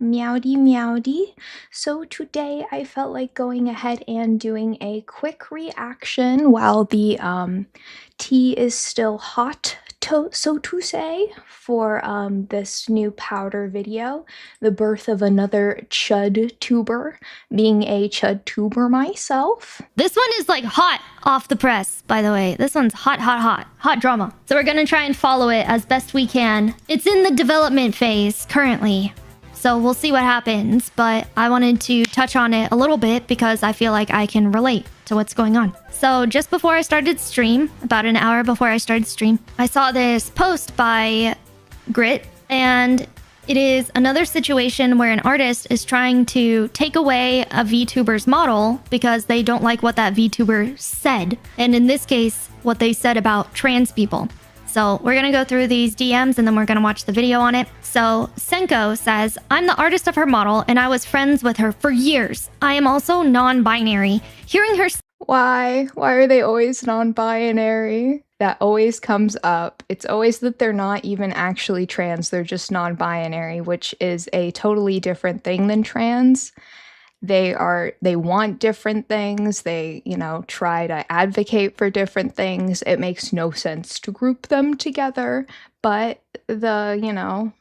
Meowdy meowdy. So today I felt like going ahead and doing a quick reaction while the tea is still hot, so to say, for this new Powder video, the birth of another Chudtuber, being a Chudtuber myself. This one is like hot off the press, by the way. This one's hot, hot, hot. Hot drama. So we're gonna try and follow it as best we can. It's in the development phase currently, so we'll see what happens. But I wanted to touch on it a little bit because I feel like I can relate to what's going on. So just before I started stream, about an hour before I started stream, I saw this post by Grit, and it is another situation where an artist is trying to take away a VTuber's model because they don't like what that VTuber said. And in this case, what they said about trans people. So we're gonna go through these DMs and then we're gonna watch the video on it. So Senko says, I'm the artist of her model and I was friends with her for years. I am also non-binary. Hearing her... Why? Why are they always non-binary? That always comes up. It's always that they're not even actually trans, they're just non-binary, which is a totally different thing than trans. They want different things, they, try to advocate for different things. It makes no sense to group them together, but the,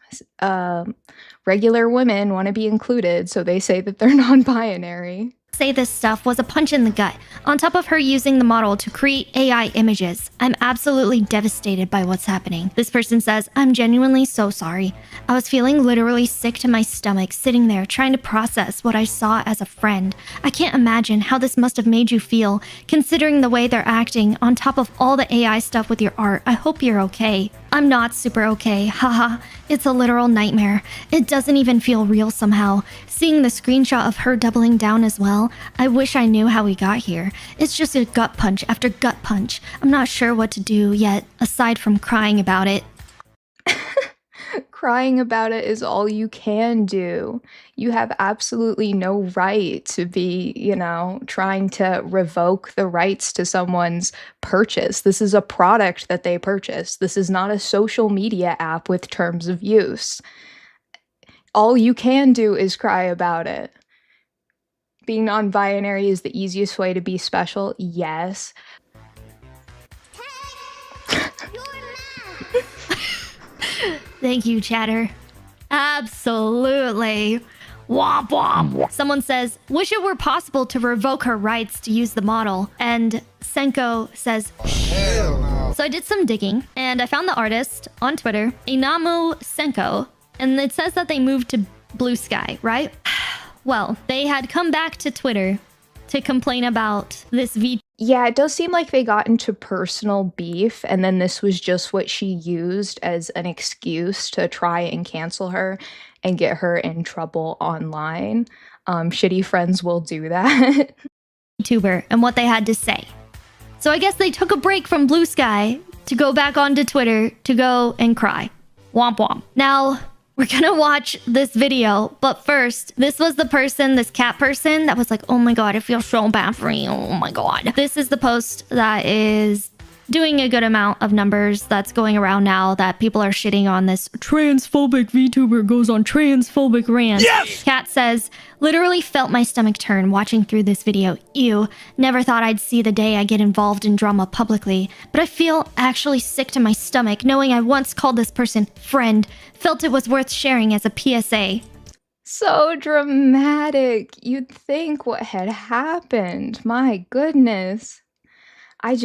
regular women want to be included, so they say that they're non-binary. Say this stuff was a punch in the gut, on top of her using the model to create AI images. I'm absolutely devastated by what's happening. This person says, I'm genuinely so sorry. I was feeling literally sick to my stomach sitting there trying to process what I saw as a friend. I can't imagine how this must have made you feel, considering the way they're acting on top of all the AI stuff with your art. I hope you're okay. I'm not super okay, haha. It's a literal nightmare. It doesn't even feel real somehow. Seeing the screenshot of her doubling down as well, I wish I knew how we got here. It's just a gut punch after gut punch. I'm not sure what to do yet, aside from crying about it. Crying about it is all you can do. You have absolutely no right to be, trying to revoke the rights to someone's purchase. This is a product that they purchased. This is not a social media app with terms of use. All you can do is cry about it. Being non-binary is the easiest way to be special, yes. Thank you, chatter. Absolutely. Womp womp. Someone says, wish it were possible to revoke her rights to use the model. And Senko says, hell no. So I did some digging and I found the artist on Twitter, Inamu Senko, and it says that they moved to Blue Sky, right? Well, they had come back to Twitter to complain about this Yeah, it does seem like they got into personal beef, and then this was just what she used as an excuse to try and cancel her and get her in trouble online. Shitty friends will do that. VTuber and what they had to say. So I guess they took a break from Blue Sky to go back onto Twitter to go and cry. Womp womp. Now, we're gonna watch this video, but first, this was the person, this cat person, that was like, oh my god, I feel so bad for you, oh my god. This is the post that is doing a good amount of numbers that's going around now that people are shitting on this transphobic VTuber goes on transphobic rant. Yes! Cat says, literally felt my stomach turn watching through this video. Ew, never thought I'd see the day I get involved in drama publicly, but I feel actually sick to my stomach knowing I once called this person friend, felt it was worth sharing as a PSA. So dramatic. You'd think what had happened. My goodness. I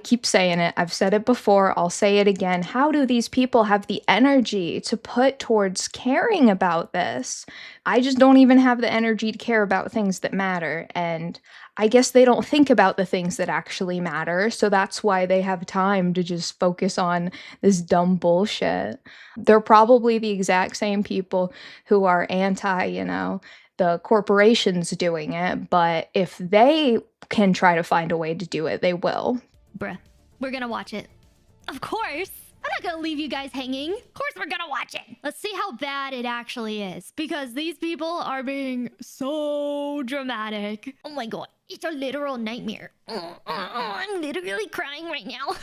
keep saying it. I've said it before. I'll say it again. How do these people have the energy to put towards caring about this? I just don't even have the energy to care about things that matter. And I guess they don't think about the things that actually matter. So that's why they have time to just focus on this dumb bullshit. They're probably the exact same people who are anti, the corporations doing it, but if they can try to find a way to do it, they will. Bruh, we're gonna watch it. Of course! I'm not gonna leave you guys hanging. Of course we're gonna watch it. Let's see how bad it actually is, because these people are being so dramatic. Oh my god, it's a literal nightmare. I'm literally crying right now.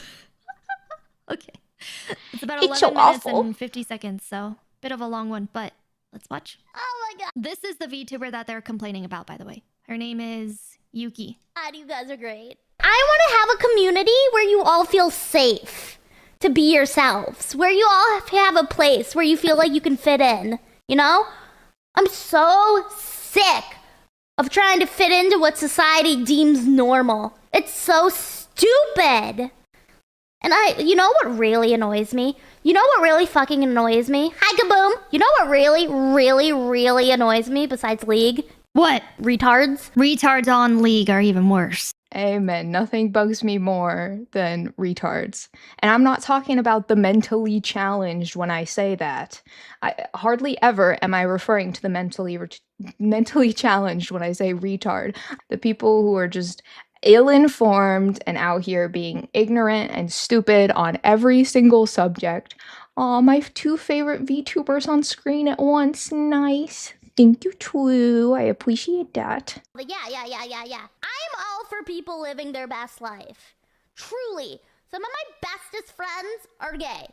Okay. It's about 11 minutes and 50 seconds, so bit of a long one, but Let's watch. Oh my god. This is the VTuber that they're complaining about, by the way. Her name is Yuki. God, you guys are great. I want to have a community where you all feel safe to be yourselves, where you all have a place where you feel like you can fit in, you know? I'm so sick of trying to fit into what society deems normal. It's so stupid. And you know what really annoys me? You know what really fucking annoys me? Hi, Kaboom! You know what really, really, really annoys me besides League? What? Retards. Retards on League are even worse. Amen. Nothing bugs me more than retards. And I'm not talking about the mentally challenged when I say that. Hardly ever am I referring to the mentally challenged when I say retard. The people who are just ill-informed and out here being ignorant and stupid on every single subject. Aw, my two favorite VTubers on screen at once. Nice. Thank you, too. I appreciate that. Yeah. I'm all for people living their best life. Truly. Some of my bestest friends are gay,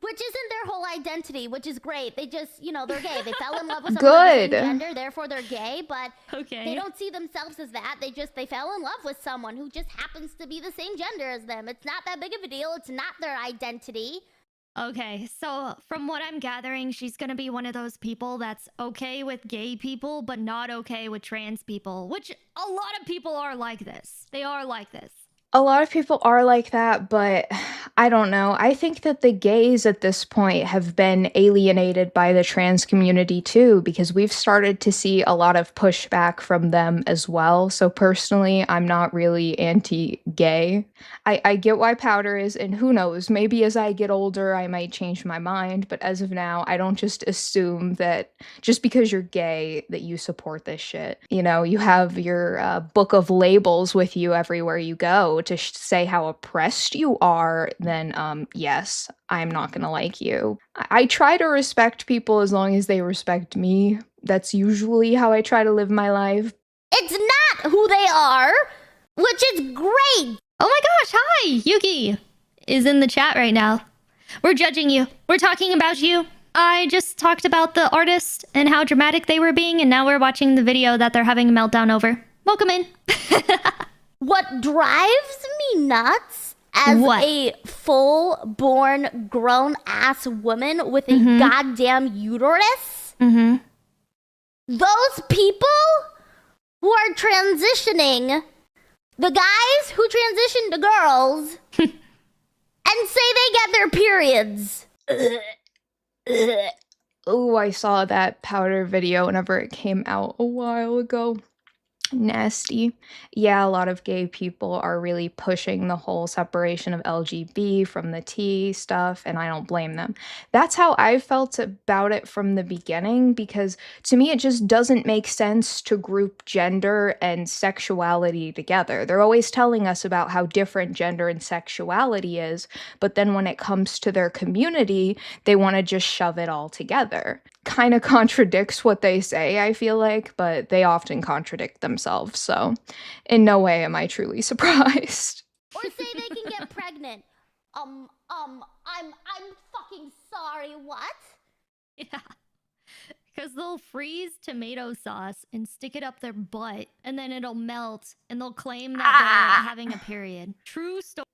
which isn't their whole identity, which is great. They just, they're gay. They fell in love with someone of the same gender, therefore they're gay, but they don't see themselves as that. They fell in love with someone who just happens to be the same gender as them. It's not that big of a deal. It's not their identity. Okay, so from what I'm gathering, she's gonna be one of those people that's okay with gay people, but not okay with trans people, which a lot of people are like this. They are like this. A lot of people are like that, but I don't know. I think that the gays at this point have been alienated by the trans community too, because we've started to see a lot of pushback from them as well. So personally, I'm not really anti-gay. I get why Powdur is, and who knows, maybe as I get older, I might change my mind. But as of now, I don't just assume that just because you're gay that you support this shit. You know, you have your book of labels with you everywhere you go to say how oppressed you are, then yes, I'm not gonna like you. I try to respect people as long as they respect me. That's usually how I try to live my life. It's not who they are, which is great. Oh my gosh, hi! Yuki is in the chat right now. We're judging you. We're talking about you. I just talked about the artist and how dramatic they were being, and now we're watching the video that they're having a meltdown over. Welcome in. What drives me nuts as a full-born, grown-ass woman with a goddamn uterus, those people who are transitioning, the guys who transition to girls, and say they get their periods. Oh, I saw that Powdur video whenever it came out a while ago. Nasty. Yeah, a lot of gay people are really pushing the whole separation of LGB from the T stuff, and I don't blame them. That's how I felt about it from the beginning, because to me it just doesn't make sense to group gender and sexuality together. They're always telling us about how different gender and sexuality is, but then when it comes to their community, they want to just shove it all together. Kind of contradicts what they say, I feel like, but they often contradict themselves, so in no way am I truly surprised. Or say they can get pregnant. I'm fucking sorry, what? Yeah. Because they'll freeze tomato sauce and stick it up their butt, and then it'll melt, and they'll claim that they're having a period. True story.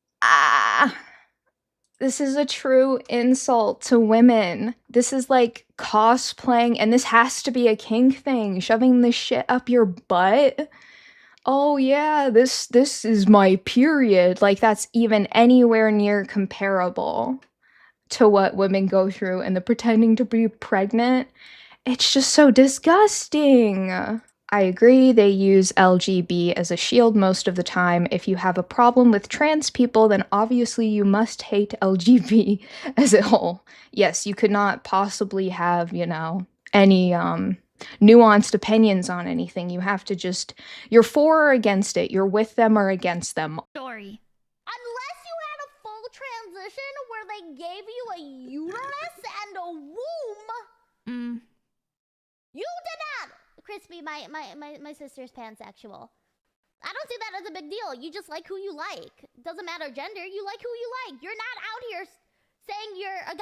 This is a true insult to women. This is like cosplaying, and this has to be a kink thing, shoving this shit up your butt. Oh yeah, this is my period. Like that's even anywhere near comparable to what women go through and the pretending to be pregnant. It's just so disgusting. I agree, they use LGB as a shield most of the time. If you have a problem with trans people, then obviously you must hate LGB as a whole. Yes, you could not possibly have, any nuanced opinions on anything. You have to just, you're for or against it. You're with them or against them. Story. Unless you had a full transition where they gave you a uterus and a womb. You did not. Crispy, my sister's pansexual. I don't see that as a big deal. You just like who you like. Doesn't matter gender. You like who you like. You're not out here saying you're a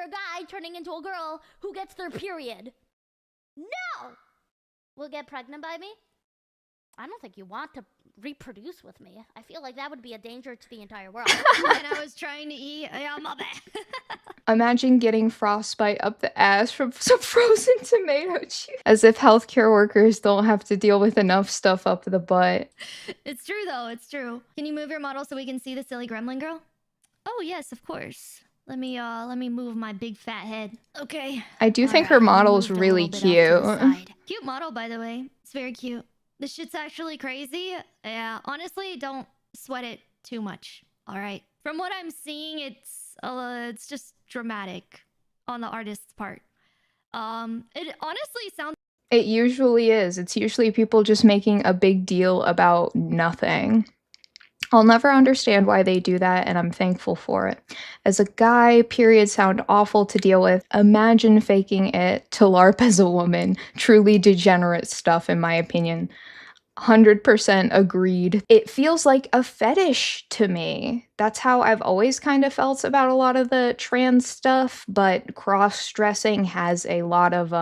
guy turning into a girl who gets their period. No! Will get pregnant by me? I don't think you want to reproduce with me. I feel like that would be a danger to the entire world. And I was trying to eat. Yeah, my bad. Imagine getting frostbite up the ass from some frozen tomato juice. As if healthcare workers don't have to deal with enough stuff up the butt. It's true, though. It's true. Can you move your model so we can see the silly gremlin girl? Oh, yes, of course. Let me move my big fat head. Okay. I do think her model's really cute. Cute model, by the way. It's very cute. This shit's actually crazy. Yeah, honestly, don't sweat it too much. All right. From what I'm seeing, it's just dramatic on the artist's part. It honestly sounds. It usually is. It's usually people just making a big deal about nothing. I'll never understand why they do that, and I'm thankful for it. As a guy, periods sound awful to deal with. Imagine faking it to LARP as a woman. Truly degenerate stuff, in my opinion. 100% agreed. It feels like a fetish to me. That's how I've always kind of felt about a lot of the trans stuff, but cross-dressing has a lot of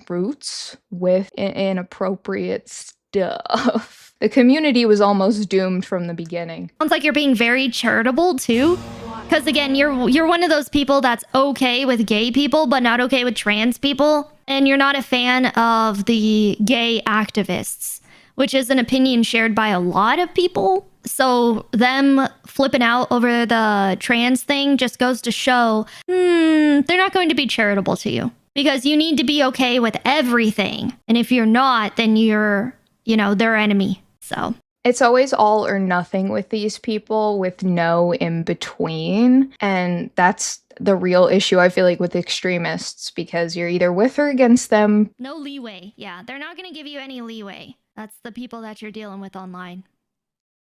roots with inappropriate stuff. The community was almost doomed from the beginning. Sounds like you're being very charitable too. Because again, you're one of those people that's okay with gay people, but not okay with trans people. And you're not a fan of the gay activists, which is an opinion shared by a lot of people. So them flipping out over the trans thing just goes to show, they're not going to be charitable to you. Because you need to be okay with everything. And if you're not, then you're, their enemy. So it's always all or nothing with these people, with no in between. And that's the real issue, I feel like, with extremists, because you're either with or against them. No leeway. Yeah, they're not going to give you any leeway. That's the people that you're dealing with online.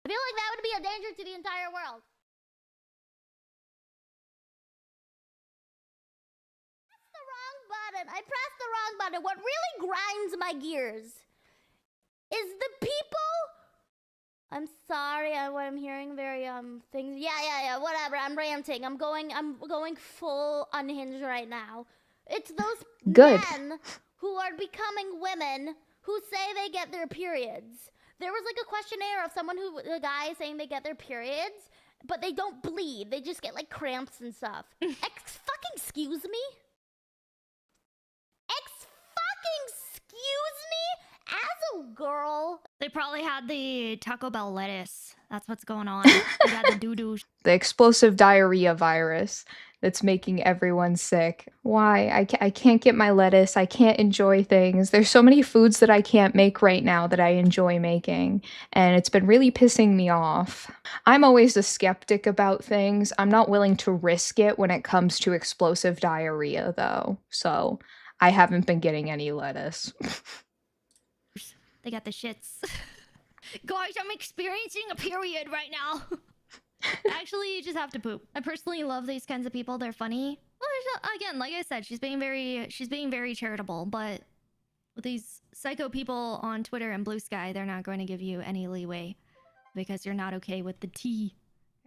I feel like that would be a danger to the entire world. Press the wrong button. I pressed the wrong button. What really grinds my gears is the people. I'm sorry, I'm hearing very things. Yeah, whatever. I'm ranting. I'm going full unhinged right now. It's those men who are becoming women who say they get their periods. There was like a questionnaire of a guy saying they get their periods, but they don't bleed. They just get like cramps and stuff. Excuse me? Excuse me? As a girl. They probably had the Taco Bell lettuce. That's what's going on. They got the doo-doo. The explosive diarrhea virus that's making everyone sick. Why? I can't get my lettuce. I can't enjoy things. There's so many foods that I can't make right now that I enjoy making, and it's been really pissing me off. I'm always a skeptic about things. I'm not willing to risk it when it comes to explosive diarrhea, though. So I haven't been getting any lettuce. They got the shits. Guys, I'm experiencing a period right now. Actually, you just have to poop. I personally love these kinds of people. They're funny. Well, again, like I said, she's being very charitable, but with these psycho people on Twitter and Blue Sky, they're not going to give you any leeway because you're not okay with the T,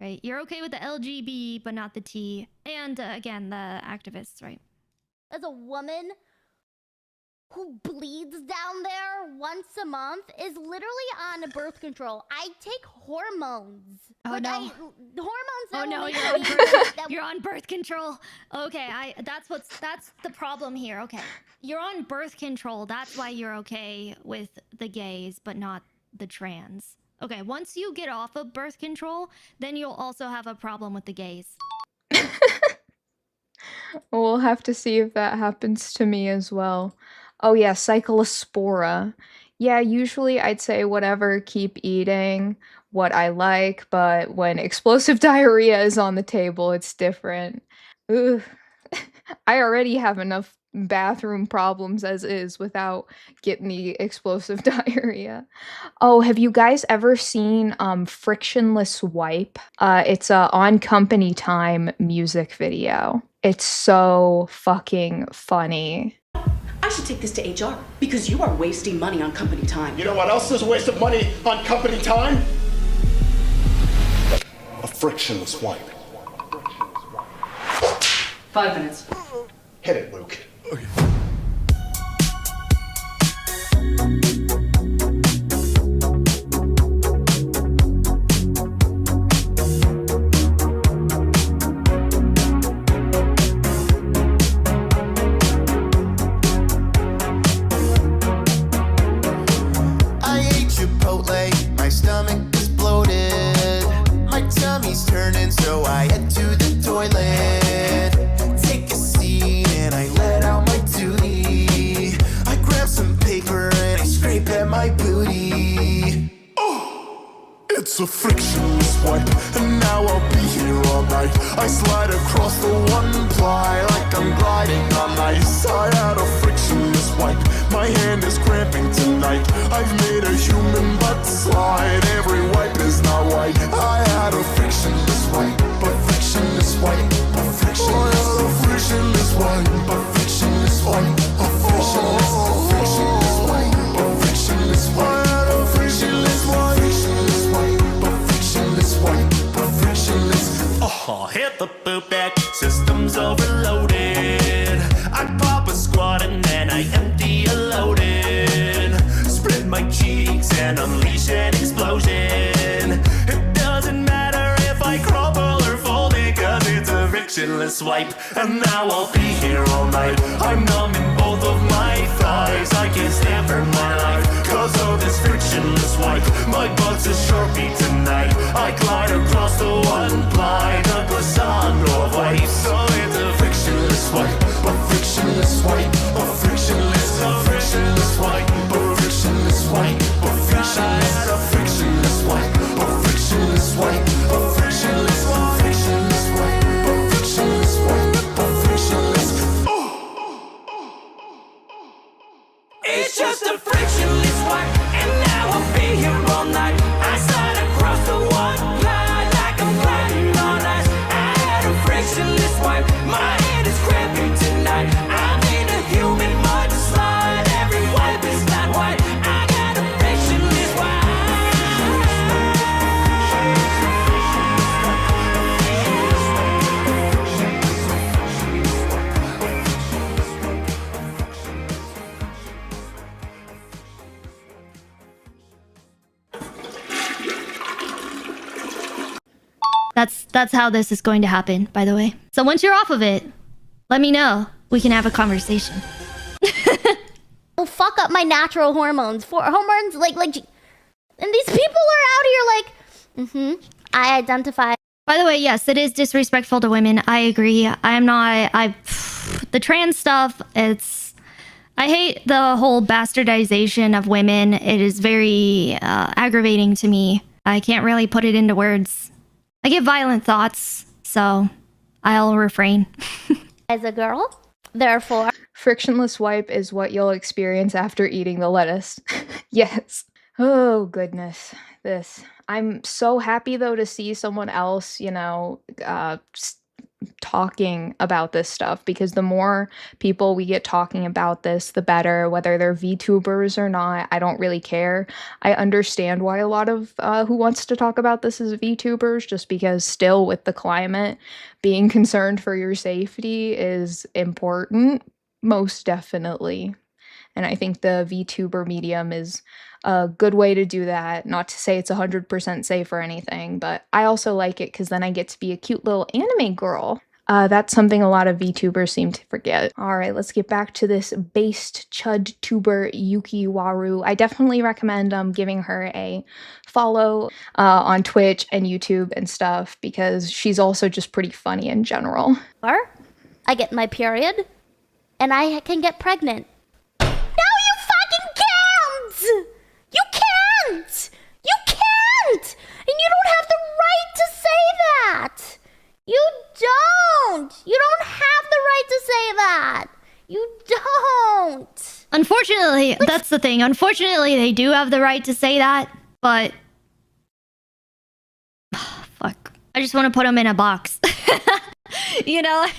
right? You're okay with the LGB, but not the T. And again, the activists, right? As a woman who bleeds down there once a month is literally on birth control. I take hormones. Oh like no. Hormones. Oh no, you're on birth control. Okay, that's the problem here. Okay. You're on birth control. That's why you're okay with the gays, but not the trans. Okay, once you get off of birth control, then you'll also have a problem with the gays. We'll have to see if that happens to me as well. Oh yeah, cyclospora. Yeah, usually I'd say whatever, keep eating what I like, but when explosive diarrhea is on the table, it's different. Ugh. I already have enough bathroom problems as is without getting the explosive diarrhea. Oh, have you guys ever seen Frictionless Wipe? It's a On Company Time music video. It's so fucking funny. I should take this to HR because you are wasting money on company time. You know what else is a waste of money on company time? A frictionless wipe. 5 minutes. Hit it, Luke. It's a frictionless wipe, and now I'll be here all night. I slide across the one ply like I'm gliding on ice. I had a frictionless wipe, my hand is cramping tonight. I've made a human butt slide, every wipe is not white. I had a frictionless wipe, but frictionless wipe, but frictionless wipe, but frictionless wipe, but frictionless wipe, but frictionless wipe, but frictionless wipe, frictionless wipe, but frictionless wipe, but frictionless. Oh, hit the boot deck, system's overloaded. I pop a squat and then I empty a loaded. Spread my cheeks and unleash an explosion. It doesn't matter if I crumble or fold it, cause it's a frictionless wipe. And now I'll be here all night. I'm numb in both of my thighs. I can't stand for my life cause of this frictionless wipe. My butt's a Sharpie tonight. I glide across the one ply, the croissant of wipe. So it's a frictionless wipe, but frictionless wipe, but frictionless, a frictionless wipe, but frictionless wipe, but frictionless, a frictionless wipe, but frictionless wipe, but frictionless, frictionless wipe, but frictionless wipe, but frictionless. It's just a frictionless wipe, and now I'll be here all night. I slide across the one line like I'm gliding on ice. I had a frictionless wipe, my hand is cramping tonight. I'm in a human mud slide, every wipe is not white. I got a frictionless wipe. That's how this is going to happen, by the way. So once you're off of it, let me know. We can have a conversation. Will fuck up my natural hormones. For hormones like and these people are out here like, I identify. By the way, yes, it is disrespectful to women. I agree. The trans stuff, I hate the whole bastardization of women. It is very aggravating to me. I can't really put it into words. I get violent thoughts, so I'll refrain. As a girl, therefore. Frictionless wipe is what you'll experience after eating the lettuce. Yes. Oh, goodness. I'm so happy, though, to see someone else, talking about this stuff, because the more people we get talking about this, the better. Whether they're VTubers or not, I don't really care. I understand why a lot of who wants to talk about this is VTubers, just because still with the climate, being concerned for your safety is important, most definitely. And I think the VTuber medium is a good way to do that. Not to say it's 100% safe or anything, but I also like it because then I get to be a cute little anime girl. That's something a lot of VTubers seem to forget. All right, let's get back to this based Chudtuber Yukiwaru. I definitely recommend giving her a follow on Twitch and YouTube and stuff, because she's also just pretty funny in general. Or I get my period and I can get pregnant. No, you fucking can't! You can't! You can't! And you don't have the right to say that! You don't! You don't have the right to say that! You don't! Unfortunately, that's the thing. Unfortunately, they do have the right to say that, but... fuck. I just want to put them in a box.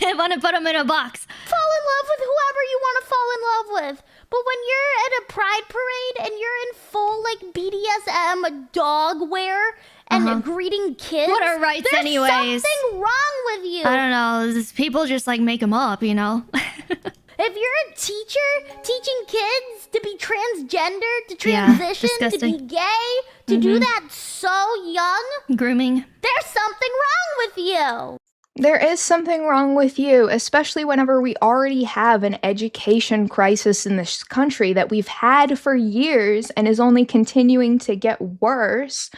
I want to put them in a box. Fall in love with whoever you want to fall in love with. But when you're at a pride parade and you're in full, BDSM dog wear and greeting kids... What are rights there's anyways? Something wrong with you. I don't know. People just, make them up, If you're a teacher teaching kids to be transgender, to transition, to be gay, to do that so young... Grooming. There's something wrong with you. There is something wrong with you, especially whenever we already have an education crisis in this country that we've had for years and is only continuing to get worse.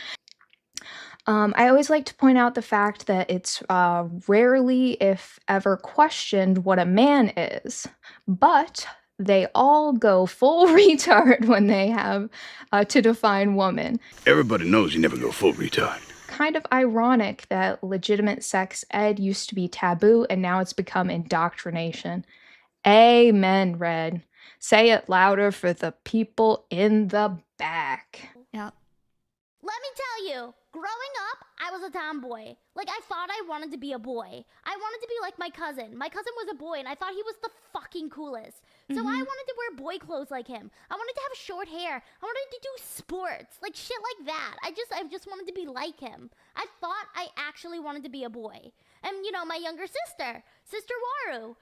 I always like to point out the fact that it's rarely, if ever, questioned what a man is. But they all go full retard when they have to define woman. Everybody knows you never go full retard. Kind of ironic that legitimate sex ed used to be taboo and now it's become indoctrination. Amen, Red. Say it louder for the people in the back. Yep. Let me tell you, growing up, I was a tomboy. Like, I thought I wanted to be a boy. I wanted to be like my cousin. My cousin was a boy, and I thought he was the fucking coolest. So I wanted to wear boy clothes like him. I wanted to have short hair. I wanted to do sports, like shit like that. I just wanted to be like him. I thought I actually wanted to be a boy. And, you know, my younger sister, Sister Waru,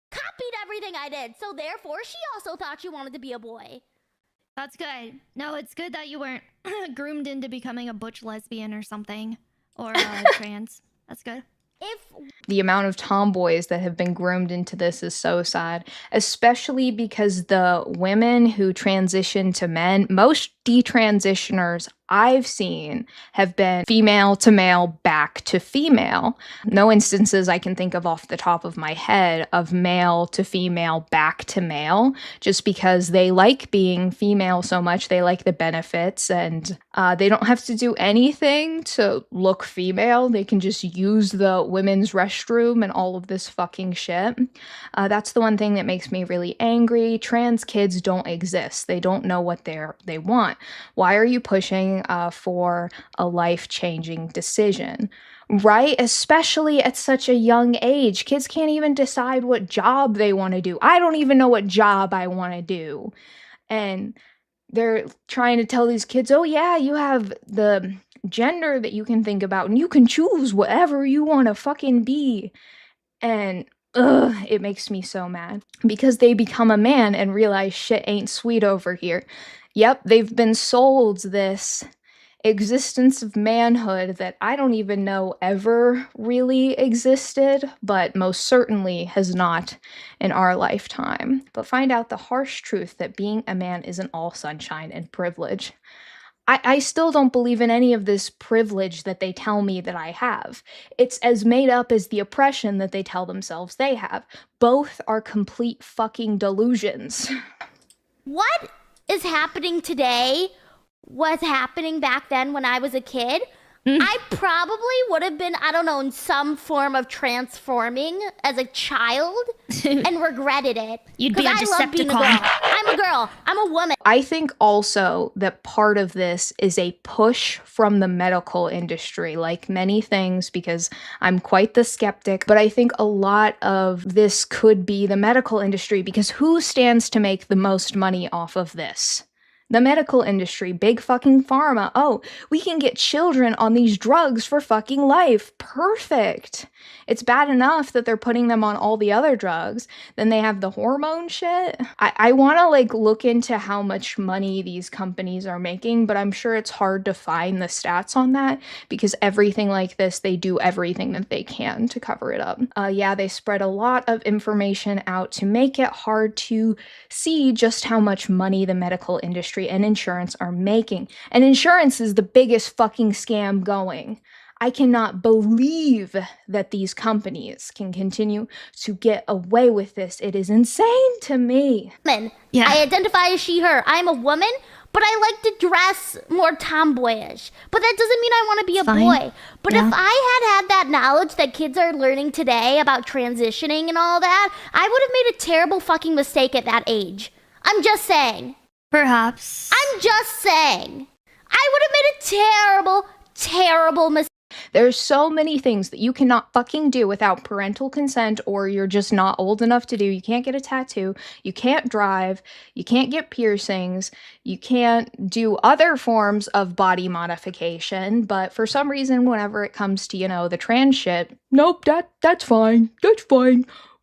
copied everything I did. So therefore, she also thought she wanted to be a boy. That's good. No, it's good that you weren't groomed into becoming a butch lesbian or something. Or trans. That's good. The amount of tomboys that have been groomed into this is so sad, especially because the women who transition to men, most detransitioners I've seen have been female to male back to female. No instances I can think of off the top of my head of male to female back to male, just because they like being female so much, they like the benefits, and they don't have to do anything to look female. They can just use the women's restroom and all of this fucking shit. That's the one thing that makes me really angry. Trans kids don't exist. They don't know what they want. Why are you pushing for a life-changing decision? Right? Especially at such a young age. Kids can't even decide what job they want to do. I don't even know what job I want to do. And they're trying to tell these kids, oh yeah, you have the gender that you can think about and you can choose whatever you want to fucking be. And it makes me so mad because they become a man and realize shit ain't sweet over here. Yep, they've been sold this existence of manhood that I don't even know ever really existed, but most certainly has not in our lifetime. But find out the harsh truth that being a man isn't all sunshine and privilege. I still don't believe in any of this privilege that they tell me that I have. It's as made up as the oppression that they tell themselves they have. Both are complete fucking delusions. What is happening today was happening back then when I was a kid. I probably would have been, I don't know, in some form of transforming as a child and regretted it. You'd be a I love being a girl. Decepticon. I'm a girl. I'm a woman. I think also that part of this is a push from the medical industry, like many things, because I'm quite the skeptic, but I think a lot of this could be the medical industry, because who stands to make the most money off of this? The medical industry, big fucking pharma. Oh, we can get children on these drugs for fucking life. Perfect. It's bad enough that they're putting them on all the other drugs. Then they have the hormone shit. I want to like look into how much money these companies are making, but I'm sure it's hard to find the stats on that because everything like this, they do everything that they can to cover it up. Yeah, they spread a lot of information out to make it hard to see just how much money the medical industry and insurance are making. And insurance is the biggest fucking scam going. I cannot believe that these companies can continue to get away with this. It is insane to me. Yeah. I identify as she, her. I'm a woman, but I like to dress more tomboyish. But that doesn't mean I want to be a boy. But if I had that knowledge that kids are learning today about transitioning and all that, I would have made a terrible fucking mistake at that age. I'm just saying. Perhaps. I'm just saying. I would have made a terrible, terrible mistake. There's so many things that you cannot fucking do without parental consent, or you're just not old enough to do. You can't get a tattoo, you can't drive, you can't get piercings, you can't do other forms of body modification, but for some reason, whenever it comes to, you know, the trans shit, nope, that's fine,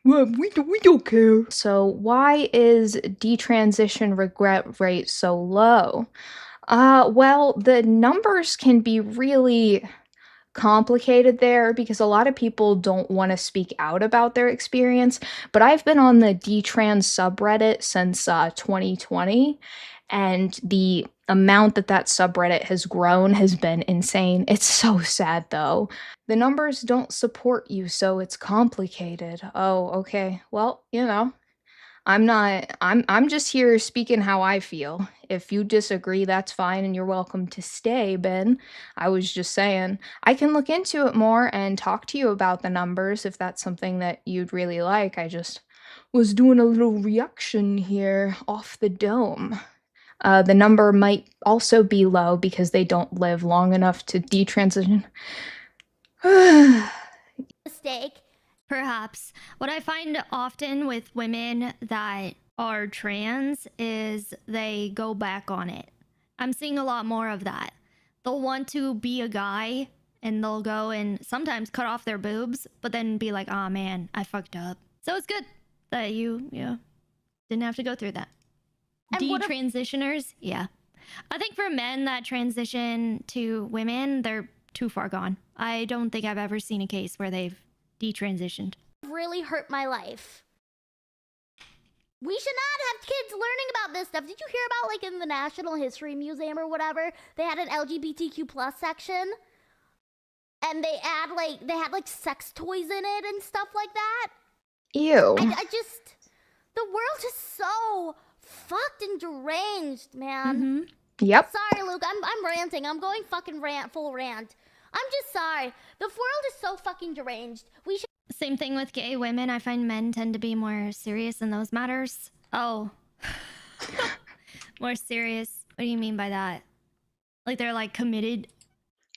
well, we don't care. So why is detransition regret rate so low? Well, the numbers can be really complicated there because a lot of people don't want to speak out about their experience, but I've been on the detrans subreddit since 2020, and the amount that subreddit has grown has been insane. It's so sad though. The numbers don't support you, so it's complicated. Oh, okay. Well, you know, I'm just here speaking how I feel. If you disagree, that's fine and you're welcome to stay, Ben. I was just saying, I can look into it more and talk to you about the numbers if that's something that you'd really like. I just was doing a little reaction here off the dome. The number might also be low because they don't live long enough to detransition. Mistake. Perhaps. What I find often with women that are trans is they go back on it. I'm seeing a lot more of that. They'll want to be a guy and they'll go and sometimes cut off their boobs, but then be like, oh man, I fucked up. So it's good that you didn't have to go through that. Detransitioners, yeah. I think for men that transition to women, they're too far gone. I don't think I've ever seen a case where they've detransitioned. Really hurt my life. We should not have kids learning about this stuff. Did you hear about, like, in the National History Museum or whatever, they had an LGBTQ plus section, and they had like sex toys in it and stuff like that? Ew. I just, the world is so fucked and deranged, man. Yep. Sorry, Luke. I'm ranting. I'm going fucking full rant. I'm just sorry. The world is so fucking deranged. We should. Same thing with gay women. I find men tend to be more serious in those matters. Oh. More serious. What do you mean by that? Like they're like committed?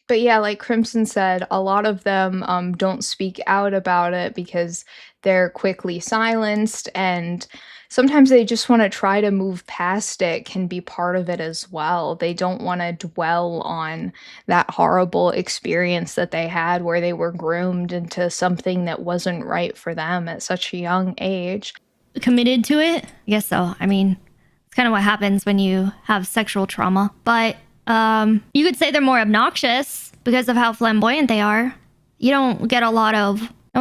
But yeah, like Crimson said, a lot of them don't speak out about it because they're quickly silenced, and sometimes they just want to try to move past it, can be part of it as well. They don't want to dwell on that horrible experience that they had where they were groomed into something that wasn't right for them at such a young age. Committed to it? I guess so. I mean, it's kind of what happens when you have sexual trauma. But you could say they're more obnoxious because of how flamboyant they are. You don't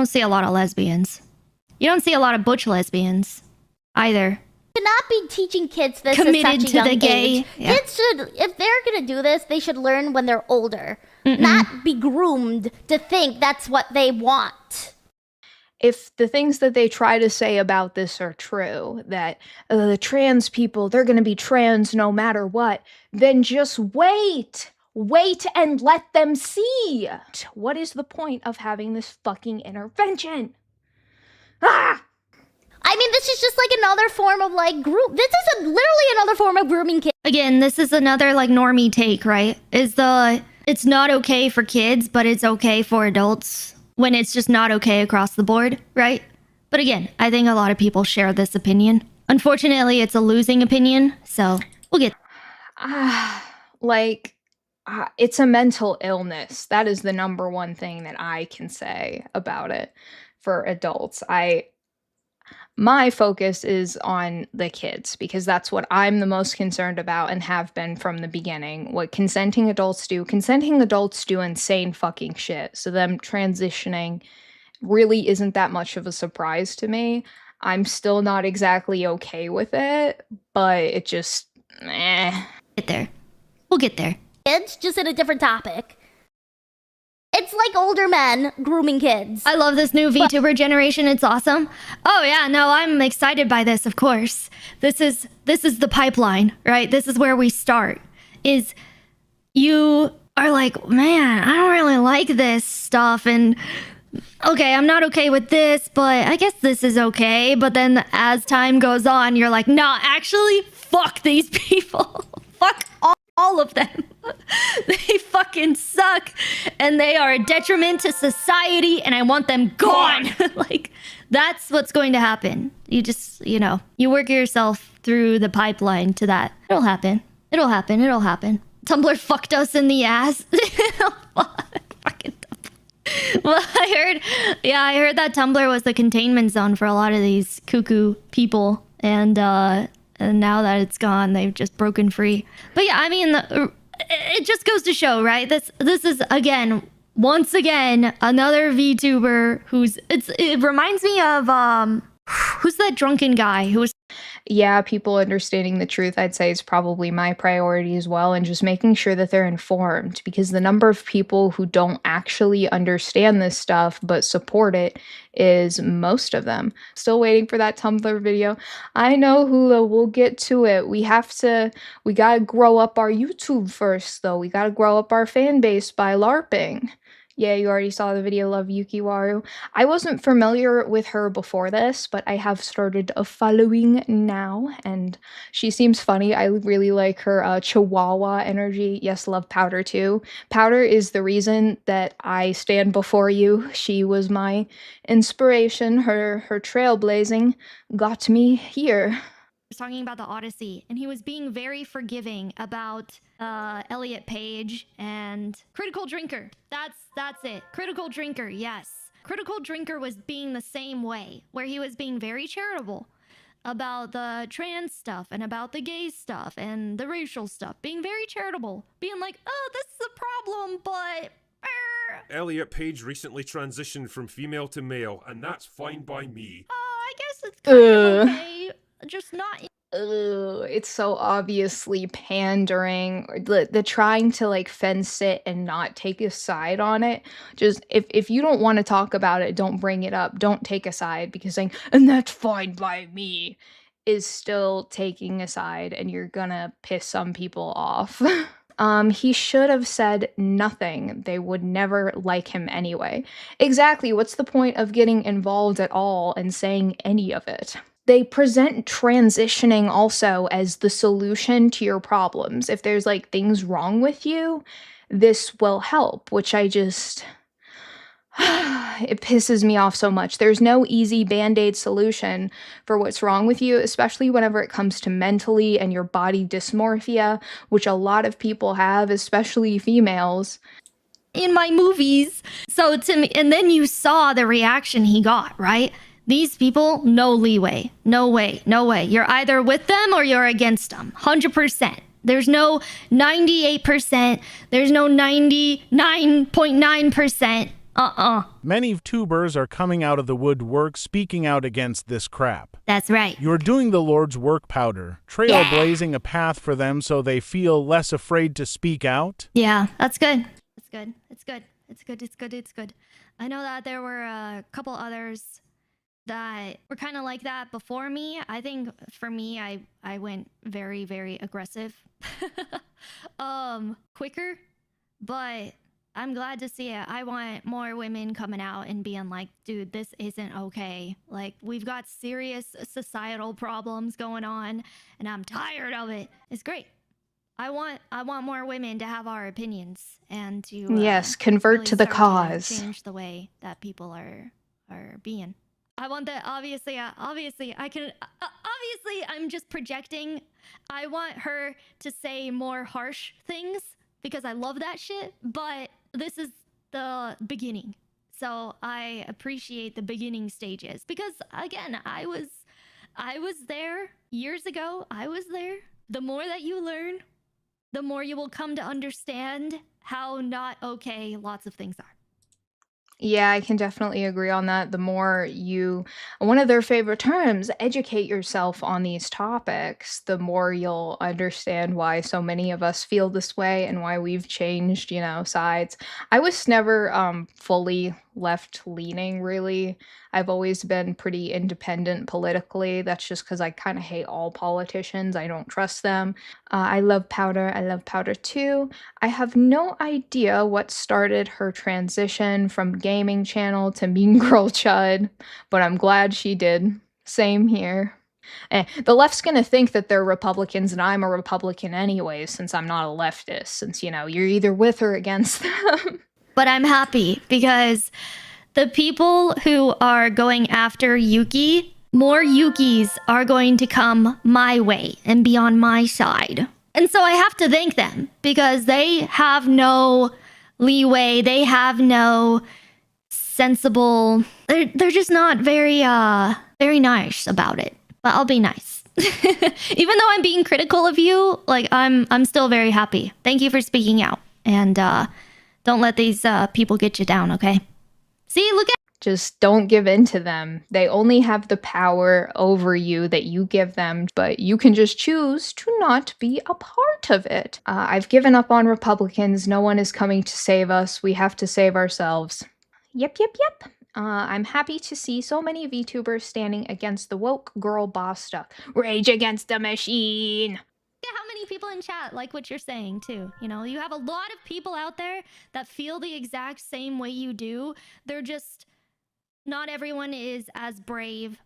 see a lot of lesbians. You don't see a lot of butch lesbians either. Should not be teaching kids this Committed at such a to young the gay. age. Yeah. Kids should, if they're gonna do this, they should learn when they're older, not be groomed to think that's what they want. If the things that they try to say about this are true, that the trans people, they're going to be trans no matter what, then just wait. Wait and let them see. What is the point of having this fucking intervention? Ah! I mean, this is just like another form of like this is literally another form of grooming kids. Again, this is another like normie take, right? It's not okay for kids, but it's okay for adults when it's just not okay across the board, right? But again, I think a lot of people share this opinion. Unfortunately, it's a losing opinion, so we'll get. It's a mental illness. That is the number one thing that I can say about it for adults. My focus is on the kids because that's what I'm the most concerned about and have been from the beginning. What consenting adults do insane fucking shit. So them transitioning really isn't that much of a surprise to me. I'm still not exactly okay with it, but it just, Get there. We'll get there. Kids, just in a different topic. It's like older men grooming kids. I love this new VTuber generation. It's awesome. Oh yeah, no, I'm excited by this, of course. This is the pipeline, right? This is where we start. Is you are like, man, I don't really like this stuff, and okay, I'm not okay with this, but I guess this is okay. But then as time goes on, you're like, nah, actually, fuck these people. Fuck all of them. They fucking suck, and they are a detriment to society, and I want them gone. Like, that's what's going to happen. You just, you work yourself through the pipeline to that. It'll happen. Tumblr fucked us in the ass. Fucking Tumblr. Well, I heard that Tumblr was the containment zone for a lot of these cuckoo people, and now that it's gone, they've just broken free. But yeah, I mean, it just goes to show, right? This is once again another VTuber it reminds me of Who's that drunken guy who was... Yeah, people understanding the truth, I'd say, is probably my priority as well, and just making sure that they're informed, because the number of people who don't actually understand this stuff but support it is most of them. Still waiting for that Tumblr video. I know, Hula, we'll get to it. We gotta grow up our YouTube first, though. We gotta grow up our fan base by LARPing. Yeah, you already saw the video, Love Yukiwaru. I wasn't familiar with her before this, but I have started following now, and she seems funny. I really like her chihuahua energy. Yes, love Powdur too. Powdur is the reason that I stand before you. She was my inspiration. Her trailblazing got me here. talking about the Odyssey, and he was being very forgiving about Elliot Page and Critical Drinker. That's it. Critical Drinker, yes. Critical Drinker was being the same way, where he was being very charitable about the trans stuff and about the gay stuff and the racial stuff, being very charitable, being like, oh, this is a problem, but... Elliot Page recently transitioned from female to male, and that's fine by me. I guess it's kind of okay, just not... It's so obviously pandering. The trying to like fence it and not take a side on it. Just if you don't want to talk about it, don't bring it up. Don't take a side, because saying "and that's fine by me" is still taking a side, and you're gonna piss some people off. He should have said nothing. They would never like him anyway. Exactly. What's the point of getting involved at all and saying any of it? They present transitioning also as the solution to your problems. If there's like things wrong with you, this will help, which I just... it pisses me off so much. There's no easy band-aid solution for what's wrong with you, especially whenever it comes to mentally and your body dysmorphia, which a lot of people have, especially females. In my movies. So to me, and then you saw the reaction he got, right? These people, no leeway. No way. No way. You're either with them or you're against them. 100%. There's no 98%. There's no 99.9%. Many tubers are coming out of the woodwork speaking out against this crap. That's right. You're doing the Lord's work, Powdur. Trailblazing a path for them so they feel less afraid to speak out. Yeah, that's good. That's good. It's good. It's good. It's good. It's good. I know that there were a couple others that were kind of like that before me. I think for me, I went very, very aggressive. Quicker, but I'm glad to see it. I want more women coming out and being like, dude, this isn't okay. Like, we've got serious societal problems going on, and I'm tired of it. It's great. I want more women to have our opinions and to yes, convert really to the start cause. to change the way that people are being. I want that. Obviously, obviously, I'm just projecting. I want her to say more harsh things because I love that shit. But this is the beginning, so I appreciate the beginning stages because again, I was there years ago. I was there. The more that you learn, the more you will come to understand how not okay lots of things are. Yeah, I can definitely agree on that. The more you, one of their favorite terms, educate yourself on these topics, the more you'll understand why so many of us feel this way and why we've changed, sides. I was never fully left-leaning, really. I've always been pretty independent politically. That's just because I kind of hate all politicians. I don't trust them. I love Powdur. I love Powdur too. I have no idea what started her transition from gaming channel to Mean Girl Chud, but I'm glad she did. Same here. The left's gonna think that they're Republicans and I'm a Republican anyway, since I'm not a leftist, since, you're either with or against them. But I'm happy because the people who are going after Yuki, more Yukis are going to come my way and be on my side. And so I have to thank them because they have no leeway. They have no sensible... They're just not very nice about it. But I'll be nice. Even though I'm being critical of you, like I'm still very happy. Thank you for speaking out. And don't let these people get you down, okay? See, look at... Just don't give in to them. They only have the power over you that you give them, but you can just choose to not be a part of it. I've given up on Republicans. No one is coming to save us. We have to save ourselves. Yep. I'm happy to see so many VTubers standing against the woke girl boss stuff. Rage against the machine. How many people in chat like what you're saying too? You know, you have a lot of people out there that feel the exact same way you do. They're just, not everyone is as brave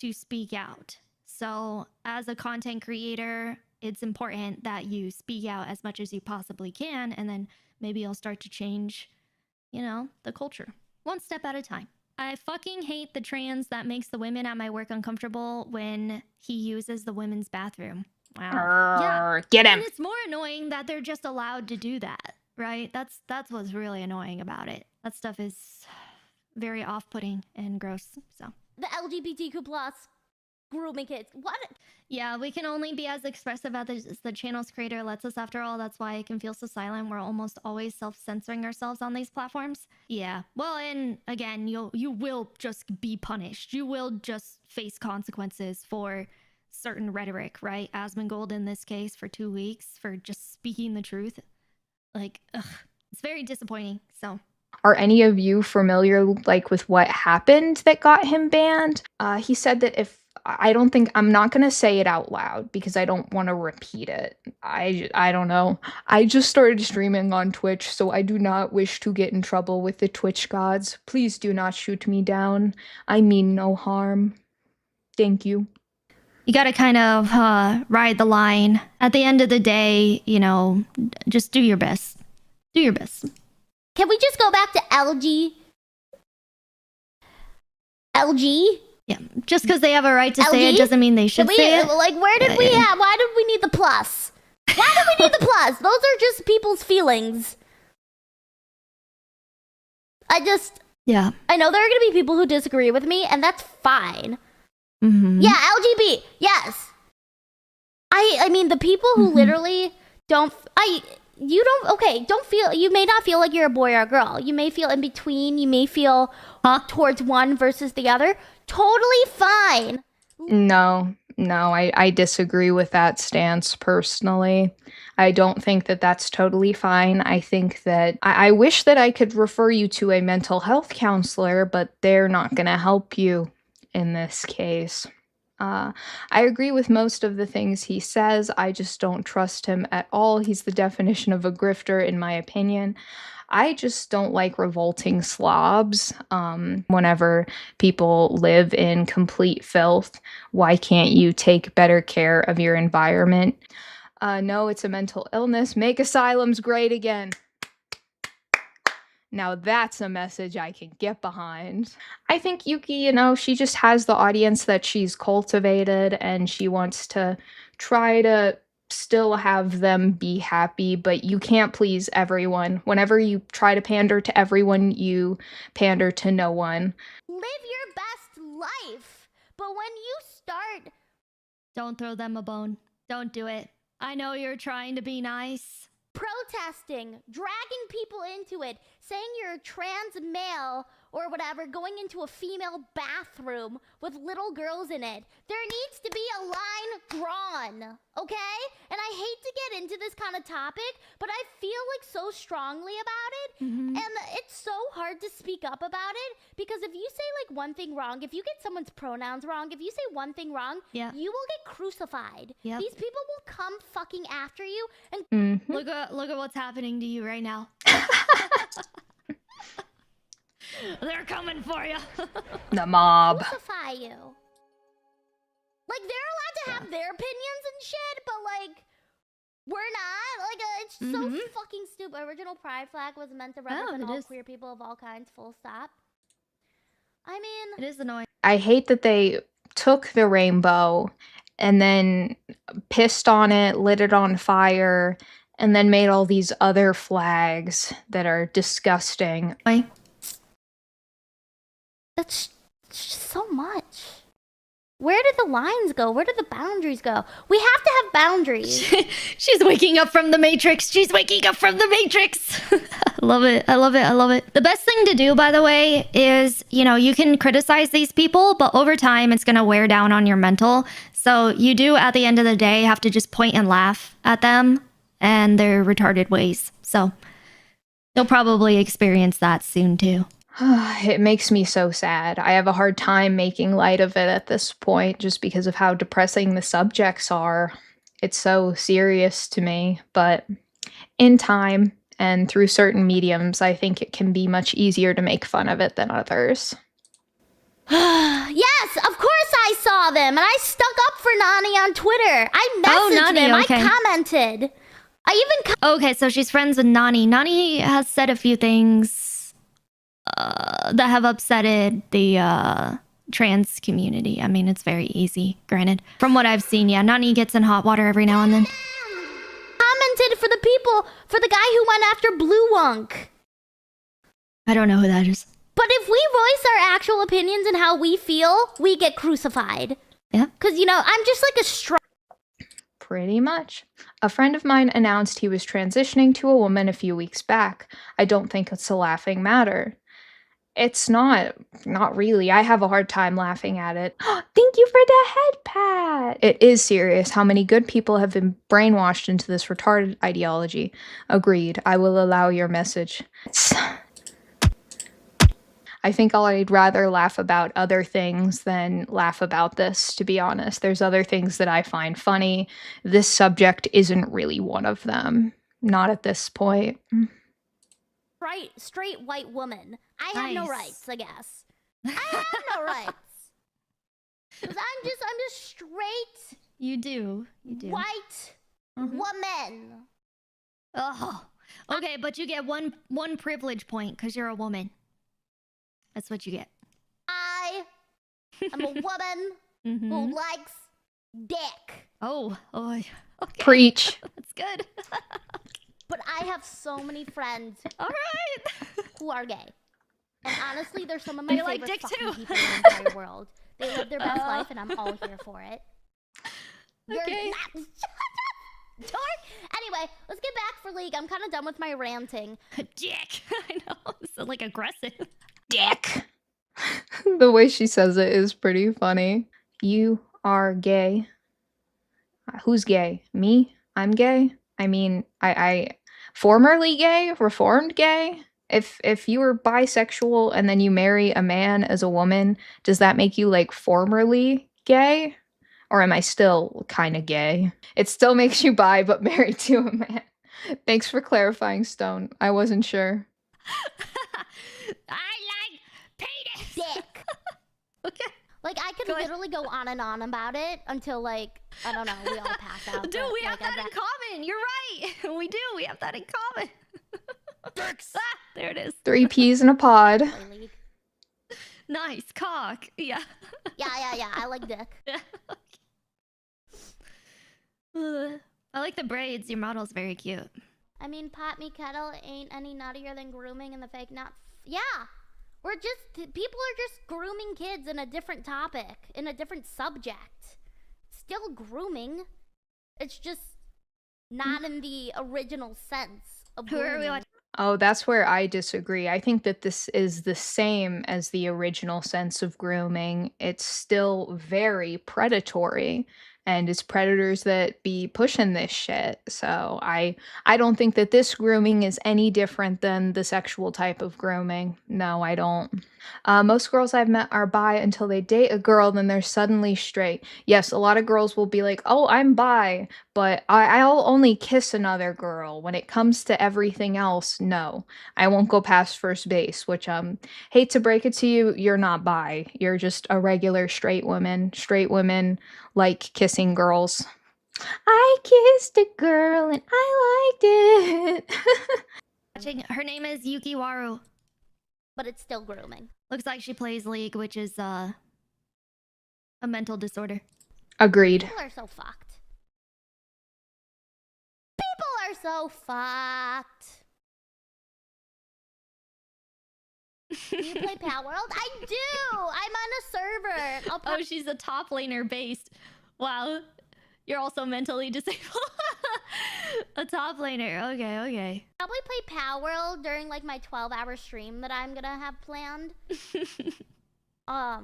to speak out. So as a content creator, it's important that you speak out as much as you possibly can, and then maybe you'll start to change, you know, the culture. One step at a time. I fucking hate the trans that makes the women at my work uncomfortable when he uses the women's bathroom. Wow. Yeah. Get him. And it's more annoying that they're just allowed to do that, right? That's what's really annoying about it. That stuff is very off-putting and gross. So The LGBTQ plus grooming kids. What? yeah, we can only be as expressive as the channel's creator lets us. After all, that's why it can feel so silent. We're almost always self-censoring ourselves on these platforms. Yeah. Well, and again, you will just be punished. You will just face consequences for certain rhetoric, right? Asmongold in this case for 2 weeks for just speaking the truth. Like, ugh, it's very disappointing. So are any of you familiar like with what happened that got him banned? He said that if I'm not gonna say it out loud because I don't want to repeat it. I don't know. I just started streaming on Twitch, so I do not wish to get in trouble with the Twitch gods. Please do not shoot me down. I mean no harm. Thank you. you got to kind of ride the line. At the end of the day, you know, just do your best. Do your best. Can we just go back to LG? Yeah, just because they have a right to say it LG? doesn't mean they should say it. Like, where did we have? Why did we need the plus? Why did we need the plus? Those are just people's feelings. Yeah. I know there are gonna be people who disagree with me, and that's fine. Mm-hmm. Yeah, LGB, yes. I mean, the people who literally don't feel, you may not feel like you're a boy or a girl. You may feel in between. You may feel towards one versus the other. Totally fine. No, I disagree with that stance personally. I don't think that that's totally fine. I think that I wish that I could refer you to a mental health counselor, but they're not going to help you in this case. I agree with most of the things he says. I just don't trust him at all. He's the definition of a grifter, in my opinion. I just don't like revolting slobs. Whenever people live in complete filth, why can't you take better care of your environment? No, it's a mental illness. Make asylums great again. Now that's a message I can get behind. I think Yuki, you know, she just has the audience that she's cultivated and she wants to try to still have them be happy, but you can't please everyone. Whenever you try to pander to everyone, you pander to no one. Live your best life. But when you start... Don't throw them a bone. Don't do it. I know you're trying to be nice. Protesting, dragging people into it, saying you're a trans male or whatever, going into a female bathroom with little girls in it. There needs to be a line drawn, okay? And I hate to get into this kind of topic, but I feel like so strongly about it, and it's so hard to speak up about it, because if you say like one thing wrong, if you get someone's pronouns wrong, if you say one thing wrong, you will get crucified. Yep. These people will come fucking after you and Look at what's happening to you right now. They're coming for you. The mob. crucify you. Like, they're allowed to have their opinions and shit, but like, we're not. Like, it's so fucking stupid. Original pride flag was meant to represent all queer people of all kinds, full stop. I mean, It is annoying. I hate that they took the rainbow and then pissed on it, lit it on fire, and then made all these other flags that are disgusting. Why? that's just so much. Where do the lines go? Where do the boundaries go? We have to have boundaries. She's waking up from the Matrix. She's waking up from the Matrix. I love it. I love it. I love it. The best thing to do, by the way, is, you know, you can criticize these people, but over time, it's going to wear down on your mental. So you do, at the end of the day, have to just point and laugh at them and their retarded ways. So you'll probably experience that soon, too. It makes me so sad. I have a hard time making light of it at this point just because of how depressing the subjects are. It's so serious to me, but in time and through certain mediums, I think it can be much easier to make fun of it than others. Yes, of course I saw them, and I stuck up for Nani on Twitter. I messaged Nani, them. okay. I commented. I even Okay, so she's friends with Nani. Nani has said a few things that have upsetted the trans community. I mean, it's very easy, granted. From what I've seen, yeah, Nani gets in hot water every now and then. commented for the people, for the guy who went after Blue Wunk. I don't know who that is. But if we voice our actual opinions and how we feel, we get crucified. Yeah. Because, you know, I'm just like a Pretty much. A friend of mine announced he was transitioning to a woman a few weeks back. I don't think it's a laughing matter. It's not really. I have a hard time laughing at it. Thank you for the head pat. It is serious how many good people have been brainwashed into this retarded ideology. Agreed. I will allow your message. I think I'd rather laugh about other things than laugh about this, to be honest. There's other things that I find funny. This subject isn't really one of them. Not at this point. straight white woman. I have no rights, I guess. I have no rights. 'Cause I'm just straight. You do. White woman. Oh. Okay, but you get one privilege point because you're a woman. That's what you get. I am a woman who likes dick. Oh, okay. Preach. That's good. But I have so many friends All right. who are gay. And honestly, they're some of my They like favorite dick fucking too. people in the entire world. They live their best life, and I'm all here for it. Okay. Shut up, dork. Anyway, let's get back for League. I'm kind of done with my ranting. Dick. I know. So like aggressive. Dick. The way she says it is pretty funny. You are gay. Who's gay? Me? I'm gay? I mean, I formerly gay, reformed gay. If you were bisexual and then you marry a man as a woman, does that make you like formerly gay? Or am I still kind of gay? It still makes you bi, but married to a man. Thanks for clarifying, Stone. I wasn't sure. I like penis. Dick. Okay. Like, I could literally go on and on about it until, like, I don't know, we all pass out. Dude, but, we have like, that in common. You're right. We do. We have that in common. There it is. 3 peas in a pod. play League. Nice cock. Yeah. Yeah, I like dick. I like the braids. Your model's very cute. I mean, pot me kettle ain't any nuttier than grooming and the fake nut. Yeah. People are just grooming kids in a different topic, in a different subject. Still grooming. It's just not in the original sense of Who are we grooming. watching? Oh, that's where I disagree. I think that this is the same as the original sense of grooming. It's still very predatory, and it's predators that be pushing this shit. So I don't think that this grooming is any different than the sexual type of grooming. No, I don't. Most girls I've met are bi until they date a girl, then they're suddenly straight. Yes, a lot of girls will be like, oh, I'm bi, but I'll only kiss another girl. When it comes to everything else, no. I won't go past first base, which, hate to break it to you, you're not bi. You're just a regular straight woman. Straight women like kissing girls. I kissed a girl and I liked it. Her name is Yukiwaru. But it's still grooming. Looks like she plays League, which is a mental disorder. Agreed. People are so fucked. People are so fucked. Do you play Power World? I do! I'm on a server. Oh, she's a top laner based. Wow. You're also mentally disabled. A top laner. Okay, okay. Probably play Power World during like my 12-hour stream that I'm gonna have planned. But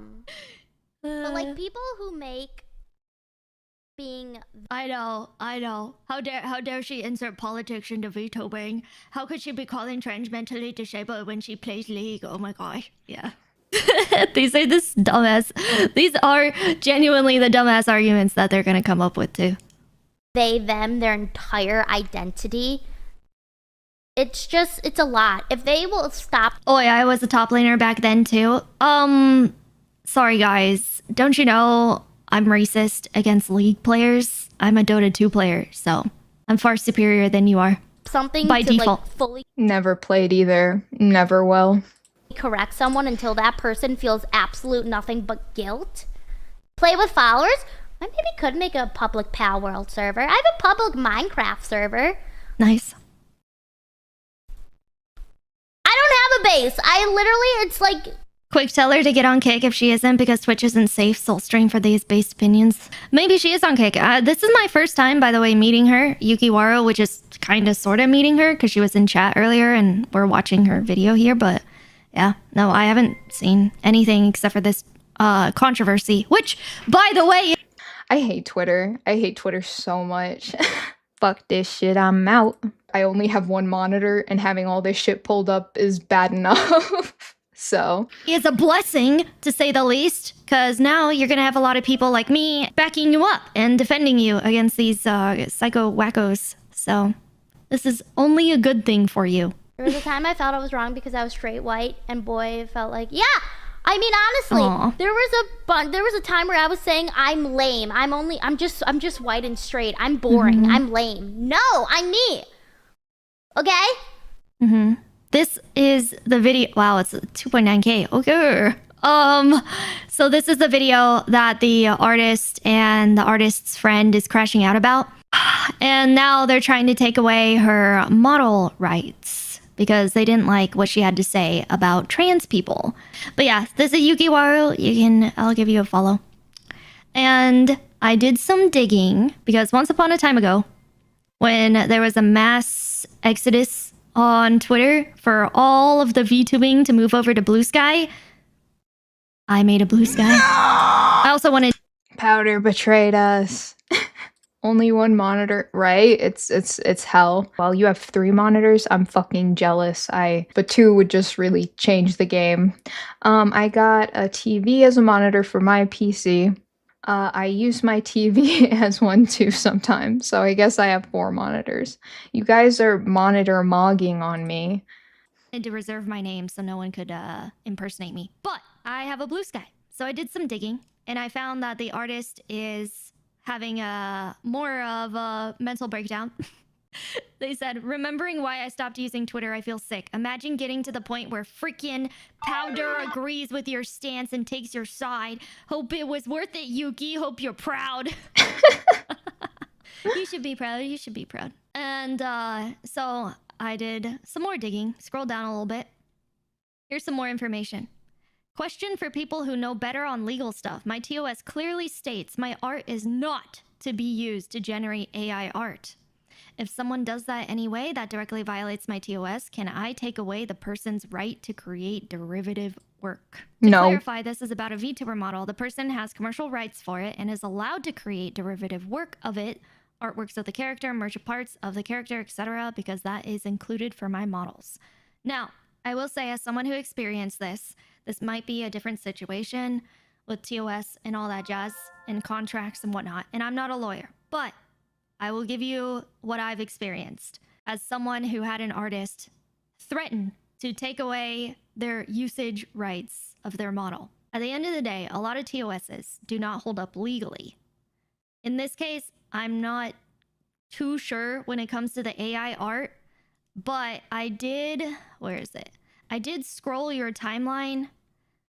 like people who make being I know. How dare she insert politics into VTubing? How could she be calling trans mentally disabled when she plays League? Oh my gosh. Yeah. These are this dumbass. These are genuinely the dumbass arguments that they're gonna come up with too. they, them, their entire identity. It's a lot. If they will stop. Oh yeah, I was a top laner back then too. Sorry guys. Don't you know I'm racist against League players? I'm a Dota 2 player, so I'm far superior than you are. Something by to default. like fully Never played either. Never will. correct someone until that person feels absolute nothing but guilt. Play with followers? I maybe could make a public Power World server. I have a public Minecraft server. Nice. I don't have a base. I literally, it's like... Quick, tell her to get on Kick if she isn't, because Twitch isn't safe soul stream for these based opinions. Maybe she is on Kick. This is my first time, by the way, meeting her, Yukiwaro, which is kind of sort of meeting her because she was in chat earlier and we're watching her video here. But yeah, no, I haven't seen anything except for this controversy, which, by the way... I hate Twitter. I hate Twitter so much. Fuck this shit, I'm out. I only have one monitor and having all this shit pulled up is bad enough. So it's a blessing, to say the least, because now you're gonna have a lot of people like me backing you up and defending you against these psycho wackos. So this is only a good thing for you. There was a time I felt I was wrong because I was straight white, and boy, it felt like, yeah. I mean, honestly, Aww. there was a time where I was saying I'm lame. I'm just white and straight. I'm boring. I'm lame. No, I'm me. Okay? This is the video. Wow, it's 2.9K. Okay. So this is the video that the artist and the artist's friend is crashing out about. And now they're trying to take away her model rights because they didn't like what she had to say about trans people. But yeah, this is Yukiwaro. I'll give you a follow. And I did some digging because once upon a time ago, when there was a mass exodus on Twitter for all of the VTubing to move over to Blue Sky, I made a Blue Sky. I also wanted... Powdur betrayed us. Only one monitor, right? It's hell. Well, you have 3 monitors. I'm fucking jealous. But 2 would just really change the game. I got a TV as a monitor for my PC. I use my TV as one too sometimes, so I guess I have 4 monitors. You guys are monitor mogging on me. I had to reserve my name so no one could impersonate me. But I have a Blue Sky. So I did some digging, and I found that the artist is having more of a mental breakdown. They said, remembering why I stopped using Twitter, I feel sick. Imagine getting to the point where freaking Powdur agrees with your stance and takes your side. Hope it was worth it, Yuki. Hope you're proud. You should be proud. You should be proud. And so I did some more digging. Scroll down a little bit. Here's some more information. Question for people who know better on legal stuff. My TOS clearly states my art is not to be used to generate AI art. If someone does that anyway, that directly violates my TOS. Can I take away the person's right to create derivative work? To clarify, this is about a VTuber model. The person has commercial rights for it and is allowed to create derivative work of it, artworks of the character, merge parts of the character, etc., because that is included for my models. Now, I will say, as someone who experienced this might be a different situation with TOS and all that jazz and contracts and whatnot. And I'm not a lawyer, but I will give you what I've experienced as someone who had an artist threaten to take away their usage rights of their model. At the end of the day, a lot of TOSs do not hold up legally. In this case, I'm not too sure when it comes to the AI art, but I did... Where is it? I did scroll your timeline,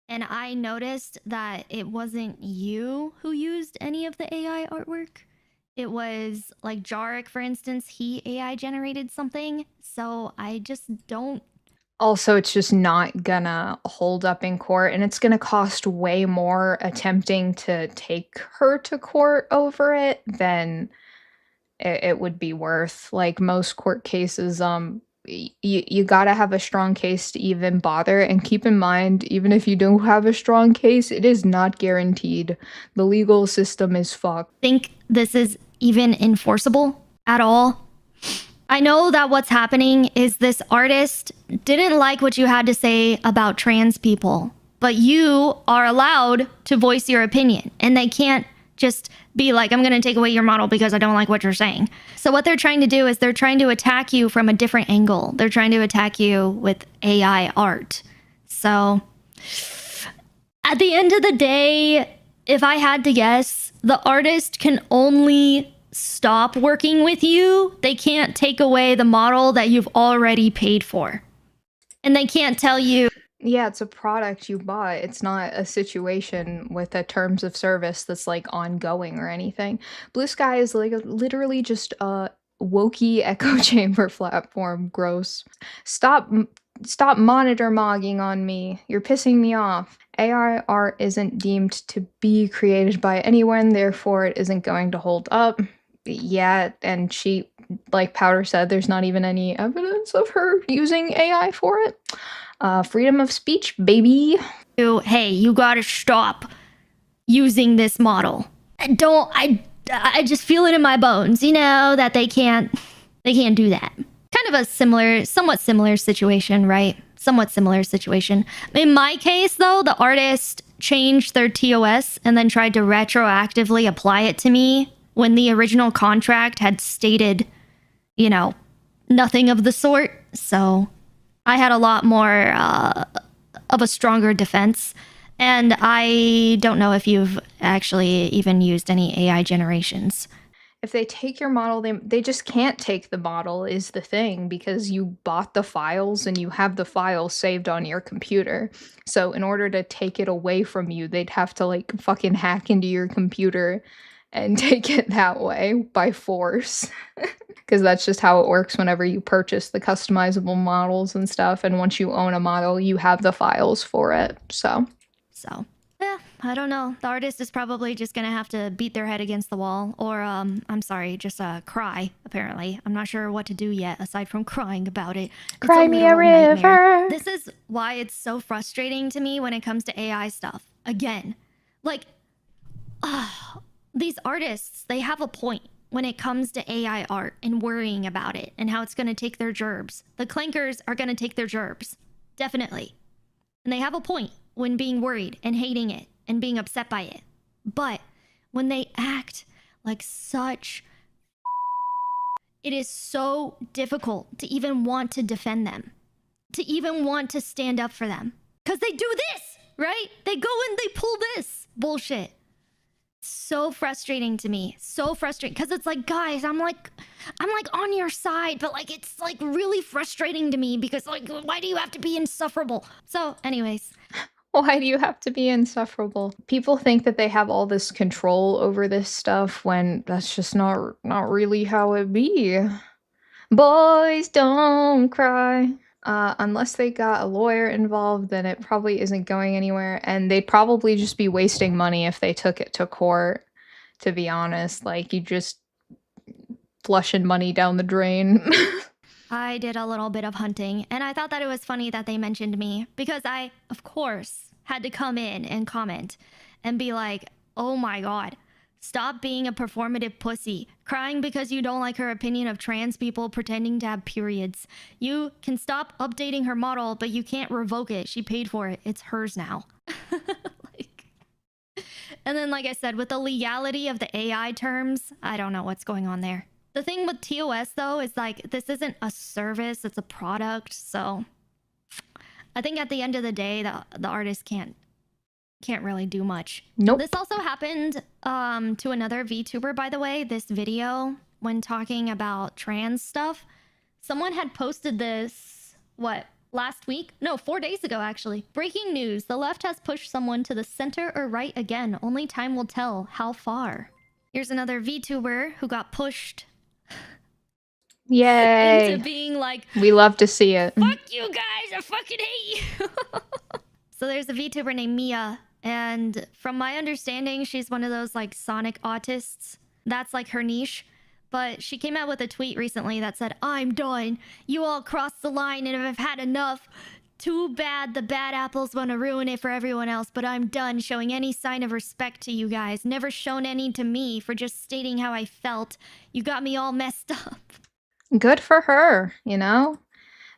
and I noticed that it wasn't you who used any of the AI artwork. It was like Jarek, for instance, he AI generated something. So I just don't... Also, it's just not gonna hold up in court, and it's gonna cost way more attempting to take her to court over it than it would be worth. Like most court cases, you gotta have a strong case to even bother. And keep in mind, even if you don't have a strong case, it is not guaranteed. The legal system is fucked. Think this is even enforceable at all? I know that what's happening is this artist didn't like what you had to say about trans people, but you are allowed to voice your opinion, and they can't just be like, I'm going to take away your model because I don't like what you're saying. So what they're trying to do is they're trying to attack you from a different angle. They're trying to attack you with AI art. So at the end of the day, if I had to guess, the artist can only stop working with you. They can't take away the model that you've already paid for. And they can't tell you, Yeah, it's a product you bought. It's not a situation with a terms of service that's like ongoing or anything. Blue Sky is like literally just a wokey echo chamber platform. Gross. Stop monitor mogging on me. You're pissing me off. AI art isn't deemed to be created by anyone, therefore it isn't going to hold up. Yeah, and she, like Powder said, there's not even any evidence of her using AI for it. Freedom of speech, baby. hey, you gotta stop using this model. I just feel it in my bones, you know, that they can't do that. Kind of a somewhat similar situation, right? Somewhat similar situation. In my case, though, the artist changed their TOS and then tried to retroactively apply it to me when the original contract had stated, you know, nothing of the sort. So I had a lot more of a stronger defense. And I don't know if you've actually even used any AI generations. If they take your model, they just can't take the model is the thing, because you bought the files and you have the files saved on your computer. So in order to take it away from you, they'd have to like fucking hack into your computer and take it that way by force. Because that's just how it works whenever you purchase the customizable models and stuff. And once you own a model, you have the files for it. So yeah, I don't know. The artist is probably just gonna have to beat their head against the wall, or I'm sorry, just cry. Apparently, I'm not sure what to do yet aside from crying about it. Cry me a river. This is why it's so frustrating to me when it comes to AI stuff. Again, like, these artists, they have a point when it comes to AI art and worrying about it and how it's gonna take their gerbs. The clankers are gonna take their gerbs, definitely, and they have a point when being worried and hating it and being upset by it. But when they act like such, it is so difficult to even want to defend them, to even want to stand up for them. Because they do this, right? They go and they pull this bullshit. So frustrating to me. So frustrating. Because it's like, guys, I'm like on your side, but like it's like really frustrating to me because like, why do you have to be insufferable? So anyways. Why do you have to be insufferable? People think that they have all this control over this stuff when that's just not really how it be. Boys don't cry. Unless they got a lawyer involved, then it probably isn't going anywhere. And they'd probably just be wasting money if they took it to court, to be honest. Like, you just flushing money down the drain. I did a little bit of hunting, and I thought that it was funny that they mentioned me because I, of course, had to come in and comment and be like, oh my god, stop being a performative pussy, crying because you don't like her opinion of trans people pretending to have periods. You can stop updating her model, but you can't revoke it. She paid for it. It's hers now. And then, like I said, with the legality of the AI terms, I don't know what's going on there. The thing with TOS, though, is like, this isn't a service, it's a product. So I think at the end of the day, the artist can't really do much. Nope. This also happened to another VTuber, by the way, this video when talking about trans stuff. Someone had posted this, last week? No, 4 days ago, actually. Breaking news, the left has pushed someone to the center or right again. Only time will tell how far. Here's another VTuber who got pushed Yay. into being like, We love to see it. fuck you guys, I fucking hate you. So there's a VTuber named Mia, and from my understanding, she's one of those like Sonic autists. That's like her niche. But she came out with a tweet recently that said, I'm done. You all crossed the line and I've had enough. Too bad the bad apples want to ruin it for everyone else, but I'm done showing any sign of respect to you guys. Never shown any to me for just stating how I felt. You got me all messed up. Good for her, you know?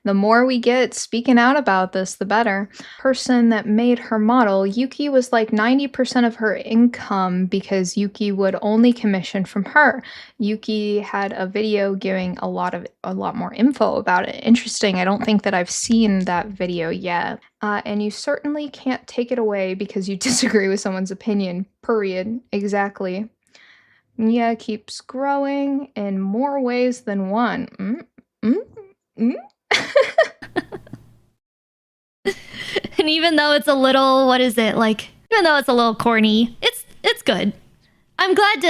The more we get speaking out about this, the better. Person that made her model, Yuki, was like 90% of her income because Yuki would only commission from her. Yuki had a video giving a lot more info about it. Interesting. I don't think that I've seen that video yet. And you certainly can't take it away because you disagree with someone's opinion. Period. Exactly. Mia keeps growing in more ways than one. And even though it's a little, what is it, like, even though it's a little corny, it's good. I'm glad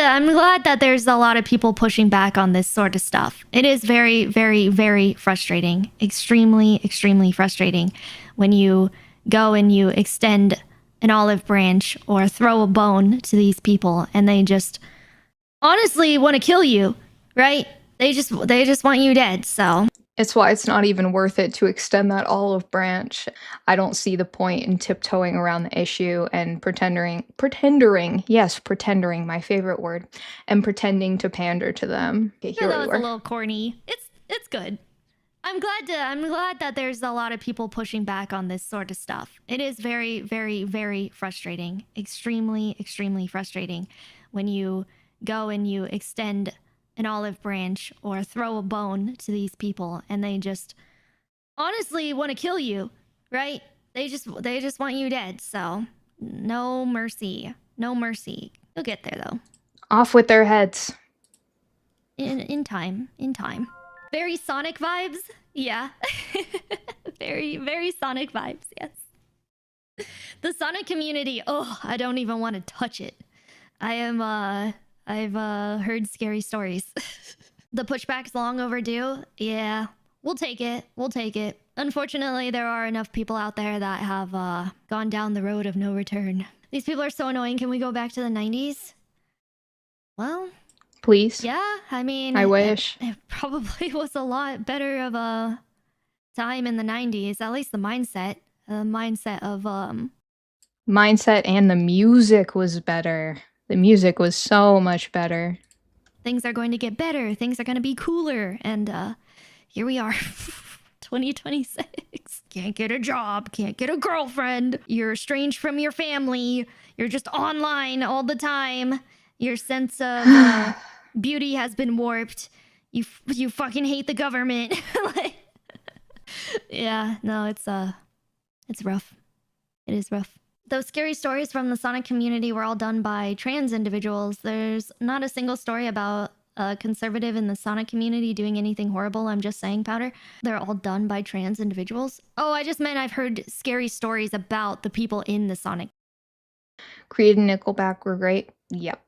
that there's a lot of people pushing back on this sort of stuff. It is very, very, very frustrating. Extremely, extremely frustrating when you go and you extend an olive branch or throw a bone to these people and they just honestly want to kill you, right? They just want you dead, so. It's why it's not even worth it to extend that olive branch. I don't see the point in tiptoeing around the issue and pretending, my favorite word, and pretending to pander to them. Okay, here we It's are. a little corny. It's good. I'm glad that there's a lot of people pushing back on this sort of stuff. It is very, very, very frustrating. Extremely, extremely frustrating when you go and you extend an olive branch or throw a bone to these people and they just honestly want to kill you, right? They just want you dead, so no mercy. No mercy. You'll get there though. Off with their heads. In time. Very Sonic vibes? Yeah. Very, very Sonic vibes, yes. The Sonic community, oh, I don't even want to touch it. I've heard scary stories. The pushback's long overdue. Yeah, we'll take it. Unfortunately, there are enough people out there that have gone down the road of no return. These people are so annoying. Can we go back to the 90s? Well, Please. yeah, I mean, I wish. it probably was a lot better of a time in the 90s. At least the mindset of Mindset and the music was better. The music was so much better. things are going to get better, things are going to be cooler, and here we are. 2026. Can't get a job, can't get a girlfriend, you're estranged from your family, you're just online all the time, your sense of beauty has been warped, you fucking hate the government. Like, yeah, no, it's rough. It is rough. Those scary stories from the Sonic community were all done by trans individuals. There's not a single story about a conservative in the Sonic community doing anything horrible. I'm just saying, Powder. They're all done by trans individuals. Oh, I just meant I've heard scary stories about the people in the Sonic. Creed and Nickelback were great. Yep.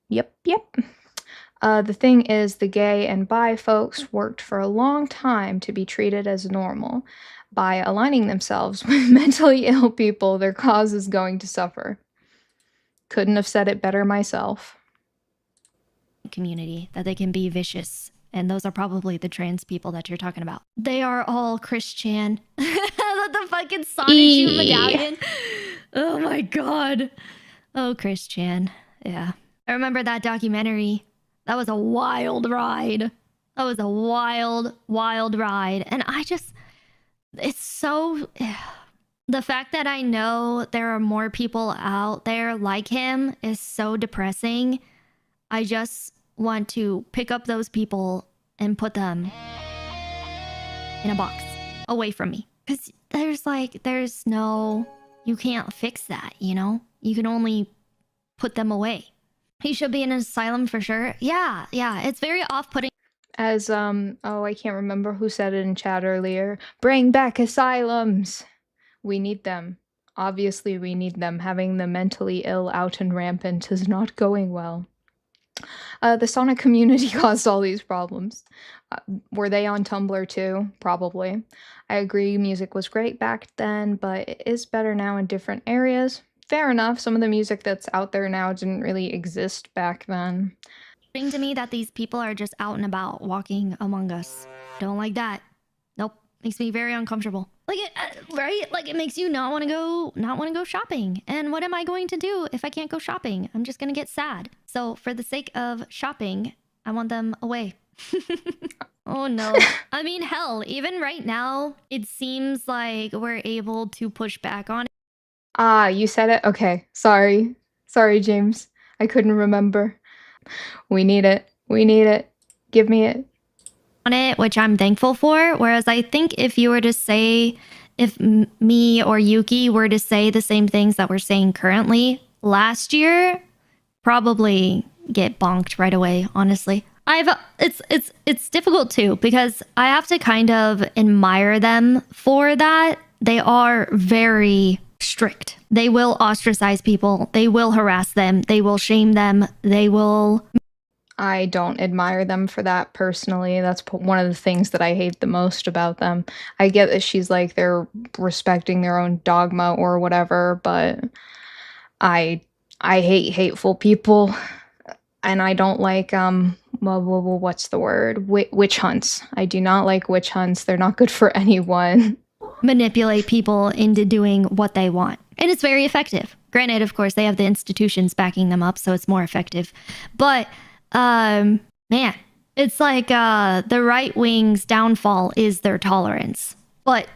The thing is, the gay and bi folks worked for a long time to be treated as normal. By aligning themselves with mentally ill people, their cause is going to suffer. Couldn't have said it better myself. Community, that they can be vicious. And those are probably the trans people that you're talking about. They are all Christian. The fucking Sonic Shoe medallion. Oh my god. Oh, Christian. Yeah. I remember that documentary. That was a wild ride. That was a wild, wild ride. And it's so... The fact that I know there are more people out there like him is so depressing. I just want to pick up those people and put them in a box away from me. Because there's no... You can't fix that, you know? You can only put them away. He should be in an asylum for sure. Yeah. It's very off-putting. As, I can't remember who said it in chat earlier. Bring back asylums! We need them. Obviously, we need them. Having the mentally ill out and rampant is not going well. The Sonic community caused all these problems. Were they on Tumblr too? Probably. I agree music was great back then, but it is better now in different areas. Fair enough, some of the music that's out there now didn't really exist back then. Thing to me that these people are just out and about walking among us. Don't like that. Nope. Makes me very uncomfortable. Like it, right? Like it makes you not want to go shopping. And what am I going to do if I can't go shopping? I'm just going to get sad. So for the sake of shopping, I want them away. Oh no. I mean, hell, even right now, it seems like we're able to push back on it. Ah, you said it? Okay. Sorry. Sorry, James. I couldn't remember. We need it. We need it. Give me it. On it, which I'm thankful for. Whereas I think if you were to say, if me or Yuki were to say the same things that we're saying currently last year, probably get bonked right away, honestly. It's difficult too, because I have to kind of admire them for that. They are very strict. They will ostracize people. They will harass them. They will shame them. They will... I don't admire them for that personally. That's one of the things that I hate the most about them. I get that she's like they're respecting their own dogma or whatever, but I hate hateful people, and I don't like what's the word? Witch hunts. I do not like witch hunts. They're not good for anyone. Manipulate people into doing what they want. And it's very effective. Granted, of course, they have the institutions backing them up, so it's more effective. But man, it's like the right wing's downfall is their tolerance. But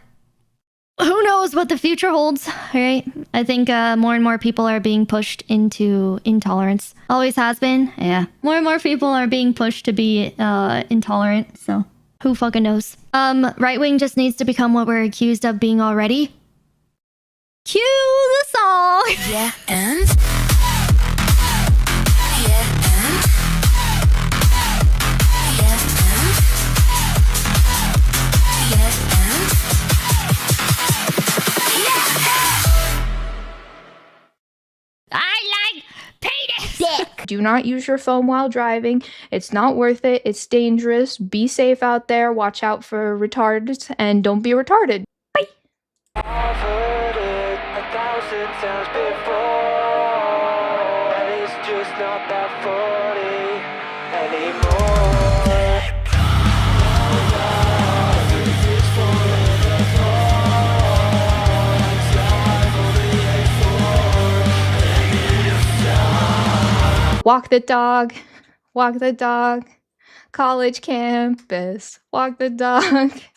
who knows what the future holds, right? I think more and more people are being pushed into intolerance. Always has been, yeah. More and more people are being pushed to be intolerant, so who fucking knows? Right wing just needs to become what we're accused of being already. Cue the song! Yeah, and? Do not use your phone while driving. It's not worth it. It's dangerous. Be safe out there. Watch out for retards, and don't be retarded. Bye. I've heard it 1,000 times before, and it's just not that funny anymore. Walk the dog, walk the dog, college campus, walk the dog.